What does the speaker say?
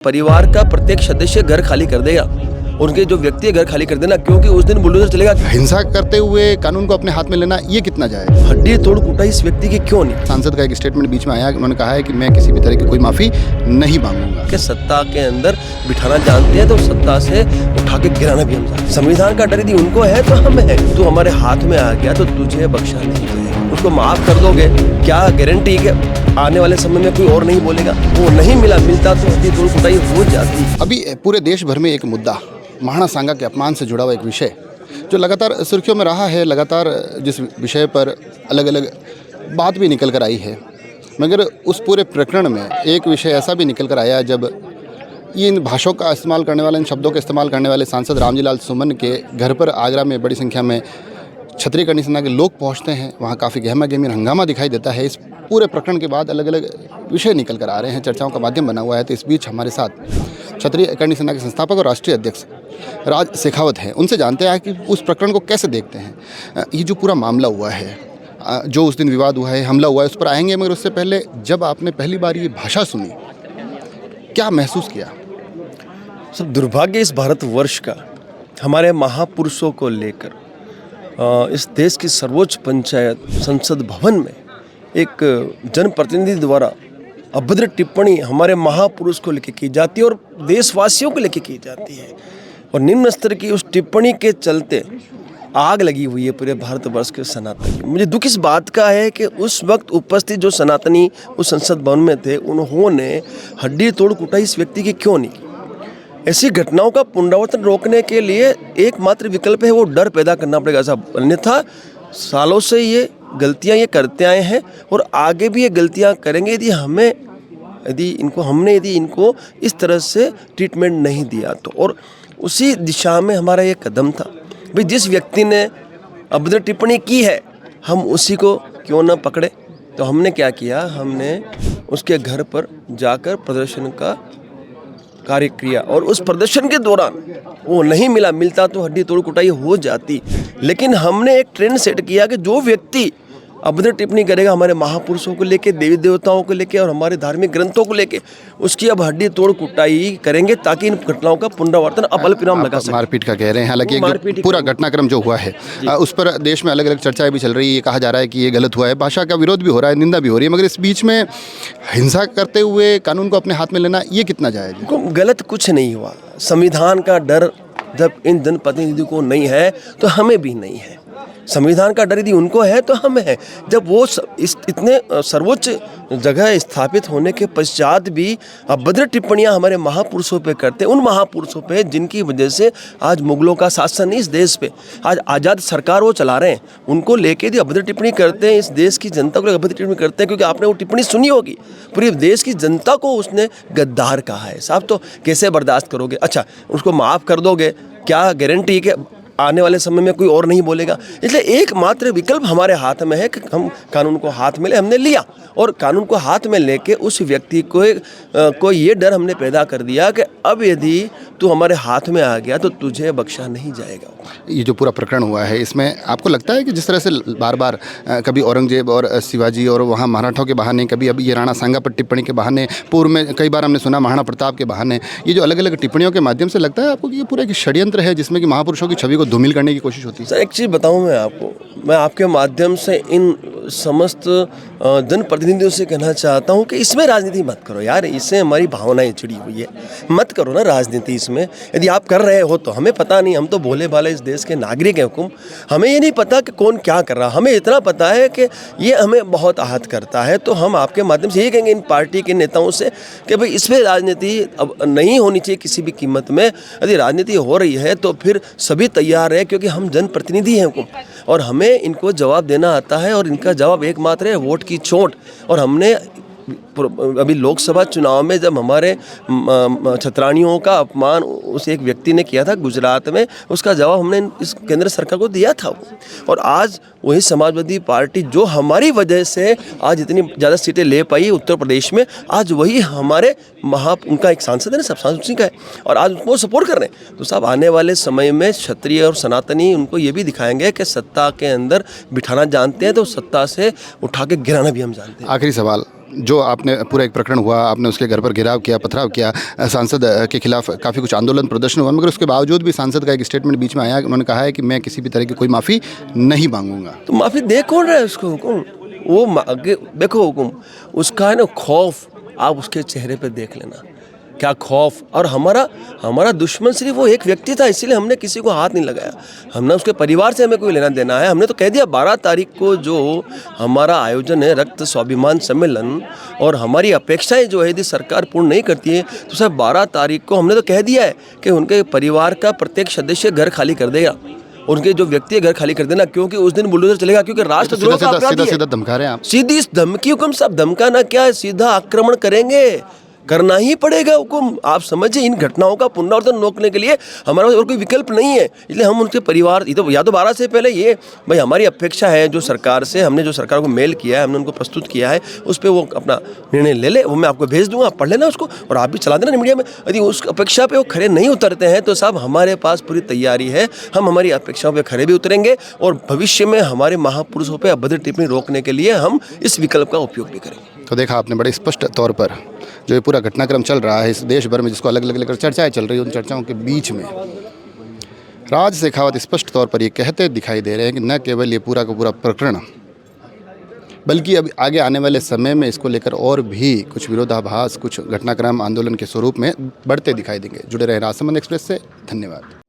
परिवार का प्रत्येक सदस्य घर खाली कर देगा, उनके जो व्यक्ति है घर खाली कर देना, क्योंकि उस दिन बुलडोजर चलेगा। हिंसा करते हुए कानून को अपने हाथ में लेना ये कितना जायज? हड्डी तोड़ कुटाई इस व्यक्ति की क्यों नहीं? सांसद का एक स्टेटमेंट बीच में आया, उन्होंने कहा है कि मैं किसी भी तरह की कोई माफी नहीं मांगूंगा। कि सत्ता के अंदर बिठाना जानते हैं तो सत्ता से उठा के गिराना भी हम जानते हैं। संविधान का डर यदि उनको है तो हमें है। तू हमारे हाथ में आ गया तो तुझे बख्शा नहीं जाएगा। उसको माफ कर दोगे, क्या गारंटी है कि आने वाले समय में कोई और नहीं बोलेगा? वो नहीं मिलता तो हड्डी तोड़ कुटाई हो जाती। अभी पूरे देश भर में एक मुद्दा महाराणा सांगा के अपमान से जुड़ा हुआ एक विषय जो लगातार सुर्खियों में रहा है, लगातार जिस विषय पर अलग अलग बात भी निकल कर आई है, मगर उस पूरे प्रकरण में एक विषय ऐसा भी निकल कर आया जब इन भाषाओं का इस्तेमाल करने वाले, इन शब्दों का इस्तेमाल करने वाले सांसद रामजी लाल सुमन के घर पर आगरा में बड़ी संख्या में क्षत्रिय करनी सेना के लोग पहुंचते हैं। वहां काफ़ी गहमा गहमी हंगामा दिखाई देता है। इस पूरे प्रकरण के बाद अलग अलग विषय निकल कर आ रहे हैं, चर्चाओं का माध्यम बना हुआ है। तो इस बीच हमारे साथ क्षत्रिय करनी सेना के संस्थापक और राष्ट्रीय अध्यक्ष राज शेखावत हैं। उनसे जानते हैं कि उस प्रकरण को कैसे देखते हैं। ये जो पूरा मामला हुआ है, जो उस दिन विवाद हुआ है, हमला हुआ है, उस पर आएंगे, मगर उससे पहले जब आपने पहली बार ये भाषा सुनी, क्या महसूस किया? सब दुर्भाग्य इस भारतवर्ष का, हमारे महापुरुषों को लेकर इस देश की सर्वोच्च पंचायत संसद भवन में एक जनप्रतिनिधि द्वारा अभद्र टिप्पणी हमारे महापुरुष को लेकर की जाती है और देशवासियों को लेकर की जाती है। और निम्न स्तर की उस टिप्पणी के चलते आग लगी हुई है पूरे भारतवर्ष के सनातनी। मुझे दुख इस बात का है कि उस वक्त उपस्थित जो सनातनी उस संसद भवन में थे, उन्होंने हड्डी तोड़ कुटाई इस व्यक्ति की क्यों नहीं की? ऐसी घटनाओं का पुनरावर्तन रोकने के लिए एकमात्र विकल्प है वो डर पैदा करना पड़ेगा साहब। अन्यथा सालों से ये गलतियां ये करते आए हैं और आगे भी ये गलतियां करेंगे यदि इनको इस तरह से ट्रीटमेंट नहीं दिया तो। और उसी दिशा में हमारा ये कदम था भाई, जिस व्यक्ति ने अभद्र टिप्पणी की है हम उसी को क्यों ना पकड़े। तो हमने क्या किया, हमने उसके घर पर जाकर प्रदर्शन का कार्य किया और उस प्रदर्शन के दौरान वो नहीं मिलता तो हड्डी तोड़ कुटाई हो जाती। लेकिन हमने एक ट्रेंड सेट किया कि जो व्यक्ति अभद्र टिप्पणी करेगा हमारे महापुरुषों को लेके, देवी देवताओं को लेके और हमारे धार्मिक ग्रंथों को लेके, उसकी अब हड्डी तोड़ कुटाई करेंगे ताकि इन घटनाओं का पुनरावर्तन अपल विराम लगा सके। मारपीट का कह रहे हैं, हालांकि एक पूरा घटनाक्रम जो हुआ है उस पर देश में अलग अलग चर्चाएं भी चल रही है। ये कहा जा रहा है कि ये गलत हुआ है, भाषा का विरोध भी हो रहा है, निंदा भी हो रही है, मगर इस बीच में हिंसा करते हुए कानून को अपने हाथ में लेना ये कितना जायज है? गलत कुछ नहीं हुआ। संविधान का डर जब इन जनप्रतिनिधियों को नहीं है तो हमें भी नहीं है। संविधान का डर यदि उनको है तो हमें है। जब वो इतने सर्वोच्च जगह स्थापित होने के पश्चात भी अभद्र टिप्पणियां हमारे महापुरुषों पे करते, उन महापुरुषों पे जिनकी वजह से आज मुगलों का शासन नहीं इस देश पे, आज आज़ाद सरकार वो चला रहे हैं, उनको लेके यदि अभद्र टिप्पणी करते हैं, इस देश की जनता को अभद्र टिप्पणी करते हैं, क्योंकि आपने वो टिप्पणी सुनी होगी, पूरी देश की जनता को उसने गद्दार कहा है साहब। तो कैसे बर्दाश्त करोगे? अच्छा, उसको माफ़ कर दोगे, क्या गारंटी है कि आने वाले समय में कोई और नहीं बोलेगा? इसलिए एकमात्र विकल्प हमारे हाथ में है कि हम कानून को हाथ में ले। हमने लिया और कानून को हाथ में लेके उस व्यक्ति को ये डर हमने पैदा कर दिया कि अब यदि तू हमारे हाथ में आ गया तो तुझे बख्शा नहीं जाएगा। ये जो पूरा प्रकरण हुआ है, इसमें आपको लगता है कि जिस तरह से बार बार कभी औरंगजेब और शिवाजी और वहाँ मराठों के बहाने, कभी अभी ये राणा सांगा पर टिप्पणी के बहाने, पूर्व में कई बार हमने सुना महाराणा प्रताप के बहाने, ये जो अलग अलग टिप्पणियों के माध्यम से लगता है आपको कि ये पूरा एक षड्यंत्र है जिसमें कि महापुरुषों की छवि को धूमिल करने की कोशिश होती है? सर, एक चीज़ बताऊं मैं आपके माध्यम से इन समस्त जनप्रतिनिधियों से कहना चाहता हूं कि इसमें राजनीति मत करो यार, इससे हमारी भावनाएं जुड़ी हुई है, मत करो ना राजनीति इसमें। यदि आप कर रहे हो तो हमें पता नहीं, हम तो भोले भाले इस देश के नागरिक हैं हुकुम, हमें ये नहीं पता कि कौन क्या कर रहा। हमें इतना पता है कि ये हमें बहुत आहत करता है। तो हम आपके माध्यम से ये कहेंगे इन पार्टी के नेताओं से कि भाई इसमें राजनीति अब नहीं होनी चाहिए किसी भी कीमत में। यदि राजनीति हो रही है तो फिर सभी तैयार है, क्योंकि हम जनप्रतिनिधि हैं हुकुम और हमें इनको जवाब देना आता है और इनका जवाब एकमात्र है वोट की चोट। और हमने अभी लोकसभा चुनाव में जब हमारे छत्राणियों का अपमान उस एक व्यक्ति ने किया था गुजरात में, उसका जवाब हमने इस केंद्र सरकार को दिया था। और आज वही समाजवादी पार्टी जो हमारी वजह से आज इतनी ज़्यादा सीटें ले पाई उत्तर प्रदेश में, आज वही हमारे उनका एक सांसद है ना, सब सांसद का है, और आज उनको सपोर्ट कर रहे हैं। तो साहब आने वाले समय में क्षत्रिय और सनातनी उनको ये भी दिखाएंगे कि सत्ता के अंदर बिठाना जानते हैं तो सत्ता से उठा के गिराना भी हम जानते हैं। आखिरी सवाल, जो आपने पूरा एक प्रकरण हुआ, आपने उसके घर पर घेराव किया, पथराव किया, सांसद के खिलाफ काफ़ी कुछ आंदोलन प्रदर्शन हुआ, मगर उसके बावजूद भी सांसद का एक स्टेटमेंट बीच में आया, उन्होंने कहा है कि मैं किसी भी तरह की कोई माफ़ी नहीं मांगूंगा। तो माफ़ी दे कौन रहा है उसको हुकुम? वो देखो हुकुम, उसका है ना खौफ, आप उसके चेहरे पे देख लेना क्या खौफ। और हमारा दुश्मन सिर्फ वो एक व्यक्ति था, इसीलिए हमने किसी को हाथ नहीं लगाया। हमने उसके परिवार से हमें कोई लेना देना है। हमने तो कह दिया 12 तारीख को जो हमारा आयोजन है रक्त स्वाभिमान सम्मेलन, और हमारी अपेक्षाएं जो है यदि सरकार पूर्ण नहीं करती है तो सर 12 तारीख को हमने तो कह दिया है कि उनके परिवार का प्रत्येक सदस्य घर खाली कर देगा, उनके जो व्यक्ति है घर खाली कर देना, क्योंकि उस दिन बुलडोजर चलेगा, क्योंकि राष्ट्रद्रोह का अपराधी है। सीधा धमका रहे हैं आप। सीधी इस धमकी हुकुम साहब, धमकाना क्या है, सीधा आक्रमण करेंगे, करना ही पड़ेगा हुकुम। आप समझिए, इन घटनाओं का पुनरावर्तन रोकने के लिए हमारा और कोई विकल्प नहीं है। इसलिए हम उनके परिवार या तो 12 से पहले ये भाई हमारी अपेक्षा है जो सरकार से, हमने जो सरकार को मेल किया है, हमने उनको प्रस्तुत किया है, उस पर वो अपना निर्णय ले ले। वो मैं आपको भेज दूंगा, आप पढ़ लेना उसको और आप भी चला देना मीडिया में। यदि उस अपेक्षा पे वो खड़े नहीं उतरते हैं तो साहब हमारे पास पूरी तैयारी है, हम हमारी अपेक्षाओं पर खड़े भी उतरेंगे और भविष्य में हमारे महापुरुषों पर अभद्र टिप्पणी रोकने के लिए हम इस विकल्प का उपयोग भी करेंगे। तो देखा आपने बड़े स्पष्ट तौर पर जो ये पूरा घटनाक्रम चल रहा है इस देश भर में, जिसको अलग अलग लेकर चर्चाएं चल रही हैं, उन चर्चाओं के बीच में राज शेखावत स्पष्ट तौर पर ये कहते दिखाई दे रहे हैं कि न केवल ये पूरा का पूरा प्रकरण, बल्कि अब आगे आने वाले समय में इसको लेकर और भी कुछ विरोधाभास, कुछ घटनाक्रम आंदोलन के स्वरूप में बढ़ते दिखाई देंगे। जुड़े रहे राजसमंद एक्सप्रेस से, धन्यवाद।